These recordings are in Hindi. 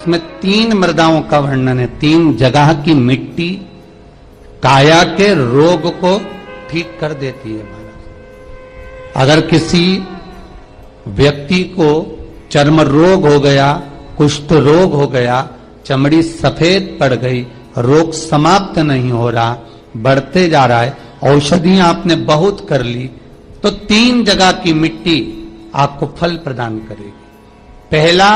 इसमें 3 मृदाओं का वर्णन है। 3 जगह की मिट्टी काया के रोग को ठीक कर देती है महाराज। अगर किसी व्यक्ति को चर्म रोग हो गया, कुष्ठ रोग हो गया, चमड़ी सफेद पड़ गई, रोग समाप्त नहीं हो रहा, बढ़ते जा रहा है, औषधियां आपने बहुत कर ली, तो 3 जगह की मिट्टी आपको फल प्रदान करेगी। पहला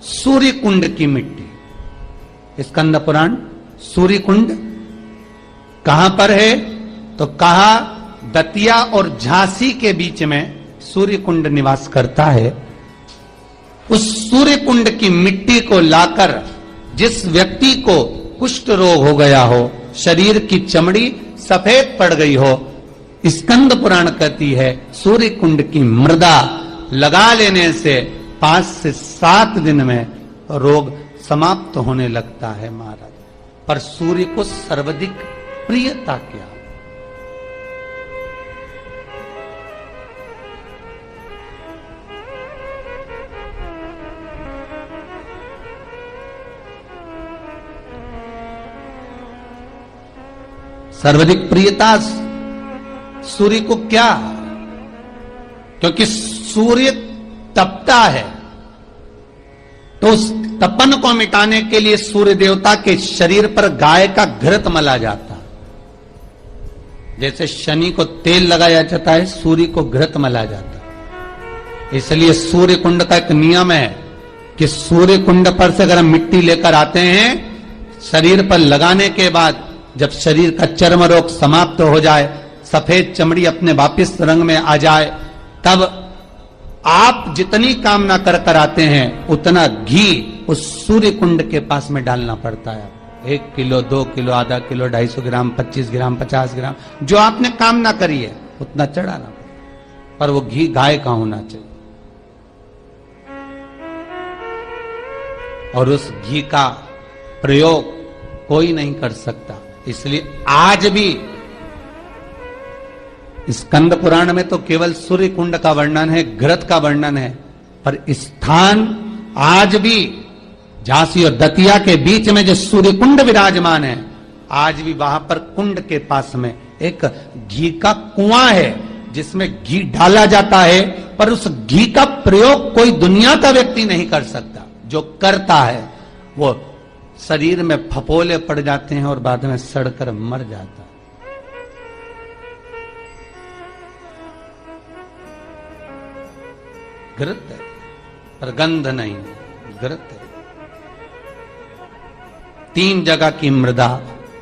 सूर्य कुंड की मिट्टी। स्कंद पुराण सूर्य कुंड कहां पर है? तो कहा दतिया और झांसी के बीच में सूर्य कुंड निवास करता है। उस सूर्य कुंड की मिट्टी को लाकर जिस व्यक्ति को कुष्ठ रोग हो गया हो, शरीर की चमड़ी सफेद पड़ गई हो, स्कंद पुराण कहती है सूर्य कुंड की मृदा लगा लेने से 5 से 7 दिन में रोग समाप्त होने लगता है महाराज। पर सूर्य को सर्वाधिक प्रियता क्या? सर्वाधिक प्रियता सूर्य को क्या? क्योंकि सूर्य तपता है, तो उस तपन को मिटाने के लिए सूर्य देवता के शरीर पर गाय का घृत मला जाता। जैसे शनि को तेल लगाया जाता है, सूर्य को घृत मला जाता। इसलिए सूर्य कुंड का एक नियम है कि सूर्य कुंड पर से अगर हम मिट्टी लेकर आते हैं, शरीर पर लगाने के बाद जब शरीर का चर्म रोग समाप्त हो जाए, सफेद चमड़ी अपने वापिस रंग में आ जाए, तब आप जितनी कामना कर कर आते हैं उतना घी उस सूर्य कुंड के पास में डालना पड़ता है। 1 किलो, 2 किलो, आधा किलो, 250 ग्राम, 25 ग्राम, 50 ग्राम, जो आपने कामना करी है उतना चढ़ाना पड़ता। पर वो घी गाय का होना चाहिए, और उस घी का प्रयोग कोई नहीं कर सकता। इसलिए आज भी स्कंद पुराण में तो केवल सूर्य कुंड का वर्णन है, घृत का वर्णन है, पर स्थान आज भी झांसी और दतिया के बीच में जो सूर्य कुंड विराजमान है, आज भी वहां पर कुंड के पास में एक घी का कुआं है जिसमें घी डाला जाता है, पर उस घी का प्रयोग कोई दुनिया का व्यक्ति नहीं कर सकता। जो करता है वो शरीर में फपोले पड़ जाते हैं और बाद में सड़कर मर जाता है। घृत है पर गंध नहीं, घृत है। 3 जगह की मृदा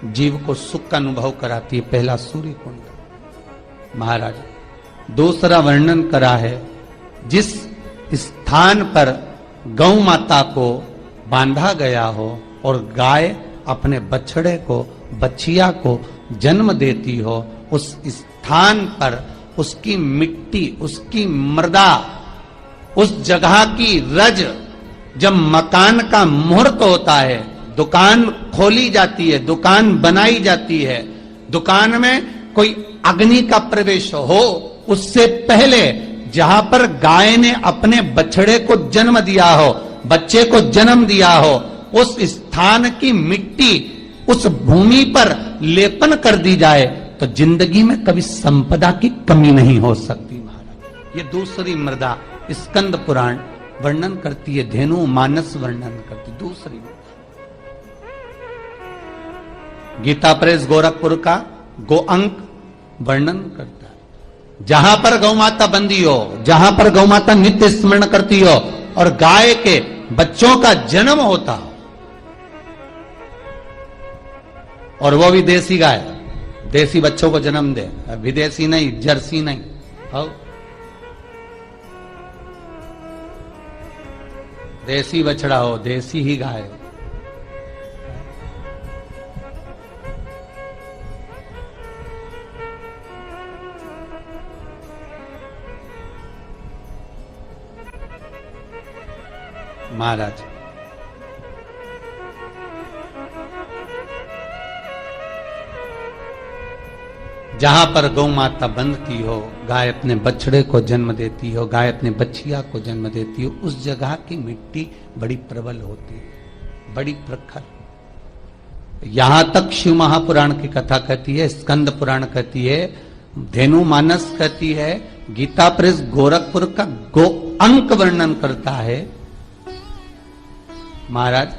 जीव को सुख का अनुभव कराती है। पहला सूर्य कुंड महाराज। दूसरा वर्णन करा है जिस स्थान पर गौ माता को बांधा गया हो और गाय अपने बछड़े को, बछिया को जन्म देती हो, उस स्थान पर उसकी मिट्टी, उसकी मृदा, उस जगह की रज, जब मकान का मुहूर्त होता है, दुकान खोली जाती है, दुकान बनाई जाती है, दुकान में कोई अग्नि का प्रवेश हो, उससे पहले जहां पर गाय ने अपने बछड़े को जन्म दिया हो, बच्चे को जन्म दिया हो, उस स्थान की मिट्टी उस भूमि पर लेपन कर दी जाए तो जिंदगी में कभी संपदा की कमी नहीं हो सकती महाराज। ये दूसरी मृदा स्कंद पुराण वर्णन करती है, धेनु मानस वर्णन करती। दूसरी गीता प्रेस गोरखपुर का गो अंक वर्णन करता है। जहां पर गौ माता बंदी हो, जहां पर गौ माता नित्य स्मरण करती हो और गाय के बच्चों का जन्म होता हो, और वो भी देसी गाय, देसी बच्चों को जन्म दे, विदेशी नहीं, जर्सी नहीं हो, देसी बछड़ा हो, देसी ही गाय हो। महाराज जहां पर गौ माता बंधती हो, गाय अपने बछड़े को जन्म देती हो, गाय अपने बछिया को जन्म देती हो, उस जगह की मिट्टी बड़ी प्रबल होती है। बड़ी प्रखर। यहां तक शिव महापुराण की कथा कहती है, स्कंद पुराण कहती है, धेनु मानस कहती है, गीता प्रेस गोरखपुर का गो अंक वर्णन करता है। महाराज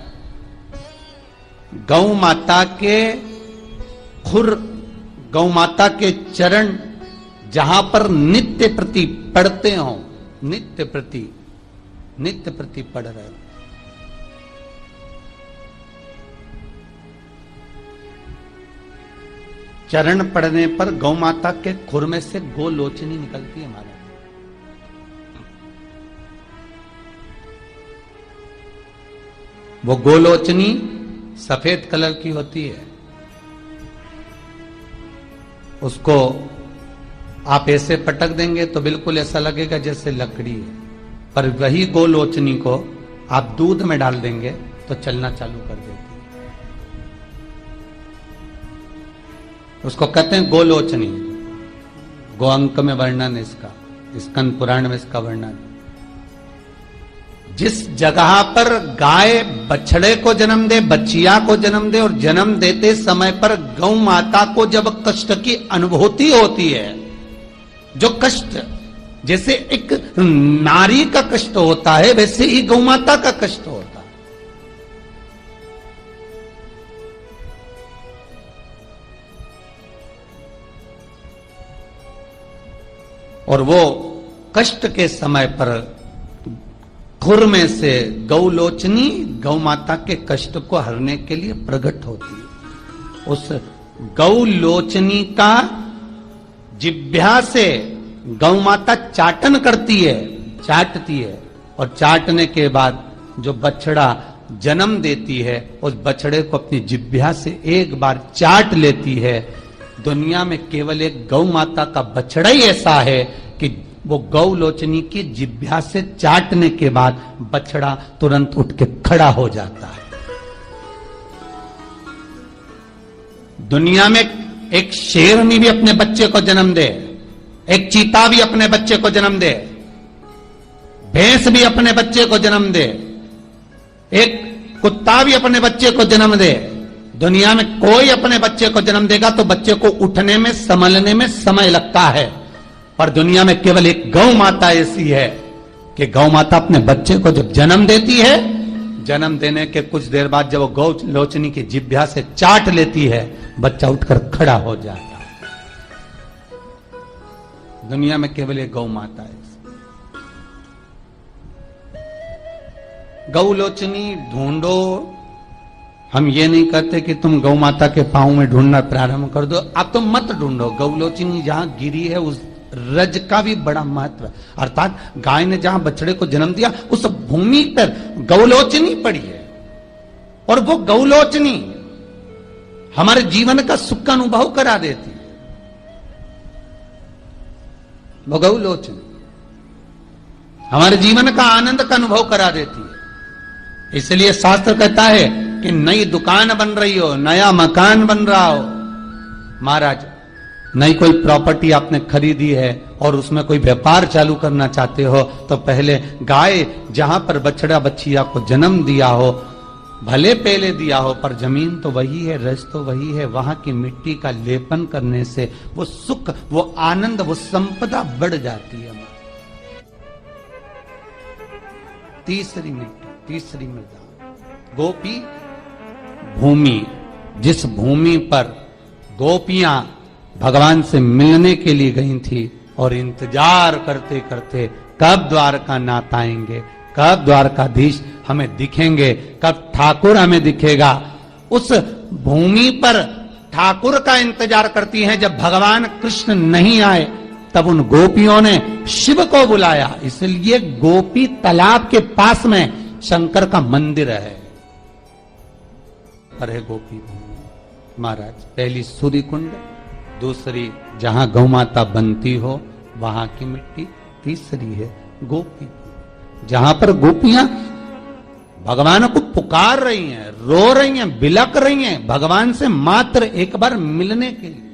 गौ माता के खुर, गौ माता के चरण जहां पर नित्य प्रति पढ़ते हो, नित्य प्रति पढ़ रहे हो, चरण पड़ने पर गौ माता के खुर में से गोलोचनी निकलती है महाराज। वो गोलोचनी सफेद कलर की होती है। उसको आप ऐसे पटक देंगे तो बिल्कुल ऐसा लगेगा जैसे लकड़ी है, पर वही गोलोचनी को आप दूध में डाल देंगे तो चलना चालू कर देती है। उसको कहते हैं गोलोचनी। गो अंक में वर्णन इसका, स्कंद पुराण में इसका वर्णन। जिस जगह पर गाय बछड़े को जन्म दे, बच्चिया को जन्म दे, और जन्म देते समय पर गौ माता को जब कष्ट की अनुभूति होती है, जो कष्ट जैसे एक नारी का कष्ट होता है वैसे ही गौ माता का कष्ट होता है। और वो कष्ट के समय पर खुर में से गौलोचनी गौ माता के कष्ट को हरने के लिए प्रकट होती है। उस गौलोचनी का जिह्वा से गौ माता चाटन करती है, चाटती है, और चाटने के बाद जो बछड़ा जन्म देती है उस बछड़े को अपनी जिह्वा से एक बार चाट लेती है। दुनिया में केवल एक गौ माता का बछड़ा ही ऐसा है कि वो गौलोचनी की जिह्वा से चाटने के बाद बछड़ा तुरंत उठ के खड़ा हो जाता है। दुनिया में एक शेरनी भी अपने बच्चे को जन्म दे, एक चीता भी अपने बच्चे को जन्म दे, भैंस भी अपने बच्चे को जन्म दे, एक कुत्ता भी अपने बच्चे को जन्म दे, दुनिया में कोई अपने बच्चे को जन्म देगा तो बच्चे को उठने में, संभलने में समय लगता है। पर दुनिया में केवल एक गौ माता ऐसी है कि गौ माता अपने बच्चे को जब जन्म देती है, जन्म देने के कुछ देर बाद जब वो गौ लोचनी की जिह्वा से चाट लेती है, बच्चा उठकर खड़ा हो जाता है। दुनिया में केवल एक गौ माता है। गौ लोचनी ढूंढो, हम ये नहीं कहते कि तुम गौ माता के पांव में ढूंढना प्रारंभ कर दो, आप तो मत ढूंढो। गौलोचनी जहां गिरी है उस रज का भी बड़ा महत्व है, अर्थात गाय ने जहां बछड़े को जन्म दिया उस भूमि पर गौलोचनी पड़ी है, और वो गौलोचनी हमारे जीवन का सुख का अनुभव करा देती है। वो गौलोचनी हमारे जीवन का आनंद का अनुभव करा देती है। इसलिए शास्त्र कहता है कि नई दुकान बन रही हो, नया मकान बन रहा हो, महाराज नई कोई प्रॉपर्टी आपने खरीदी है और उसमें कोई व्यापार चालू करना चाहते हो, तो पहले गाय जहां पर बछड़ा बच्चिया को जन्म दिया हो, भले पहले दिया हो, पर जमीन तो वही है, रज तो वही है, वहां की मिट्टी का लेपन करने से वो सुख, वो आनंद, वो संपदा बढ़ जाती है। तीसरी मिट्टी, तीसरी मृदा, गोपी भूमि, जिस भूमि पर गोपियां भगवान से मिलने के लिए गई थी और इंतजार करते करते कब द्वारका नाथ आएंगे, कब द्वारकाधीश हमें दिखेंगे, कब ठाकुर हमें दिखेगा, उस भूमि पर ठाकुर का इंतजार करती हैं। जब भगवान कृष्ण नहीं आए तब उन गोपियों ने शिव को बुलाया, इसलिए गोपी तालाब के पास में शंकर का मंदिर है। पर है गोपी भूमि महाराज, पहली सूर्य कुंड, दूसरी जहां गौ माता बनती हो वहां की मिट्टी, तीसरी है गोपी, जहां पर गोपियां भगवान को पुकार रही हैं, रो रही हैं, बिलक रही हैं भगवान से मात्र एक बार मिलने के लिए।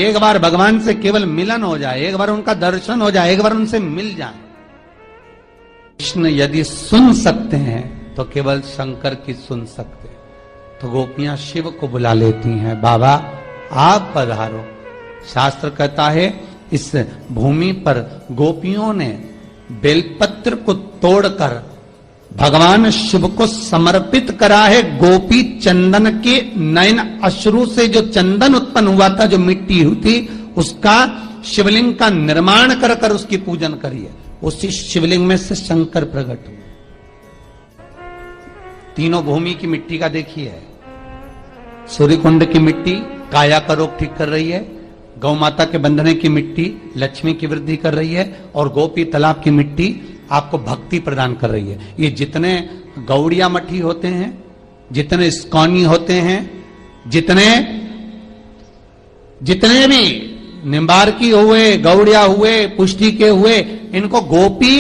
एक बार भगवान से केवल मिलन हो जाए, एक बार उनका दर्शन हो जाए, एक बार उनसे मिल जाए। कृष्ण यदि सुन सकते हैं तो केवल शंकर की सुन सकते हैं। तो गोपियां शिव को बुला लेती हैं, बाबा आप पधारो। शास्त्र कहता है इस भूमि पर गोपियों ने बेलपत्र को तोड़कर भगवान शिव को समर्पित करा है। गोपी चंदन के नयन अश्रु से जो चंदन उत्पन्न हुआ था, जो मिट्टी हुई थी, उसका शिवलिंग का निर्माण कर कर उसकी पूजन करी है। उसी शिवलिंग में से शंकर प्रकट हुए। तीनों भूमि की मिट्टी का देखिए, सूर्यकुंड की मिट्टी काया का रोग ठीक कर रही है, गौ माता के बंधने की मिट्टी लक्ष्मी की वृद्धि कर रही है, और गोपी तालाब की मिट्टी आपको भक्ति प्रदान कर रही है। ये जितने गौड़िया मठी होते हैं, जितने इस्कॉनी होते हैं, जितने भी निम्बारकी हुए, गौड़िया हुए, पुष्टि के हुए, इनको गोपी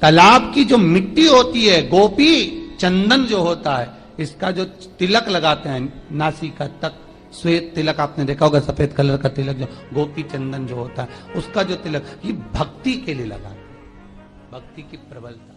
तालाब की जो मिट्टी होती है, गोपी चंदन जो होता है, इसका जो तिलक लगाते हैं नासिका तक, श्वेत तिलक आपने देखा होगा, सफेद कलर का तिलक जो गोपी चंदन जो होता है, उसका जो तिलक, ये भक्ति के लिए लगाते हैं, भक्ति की प्रबलता।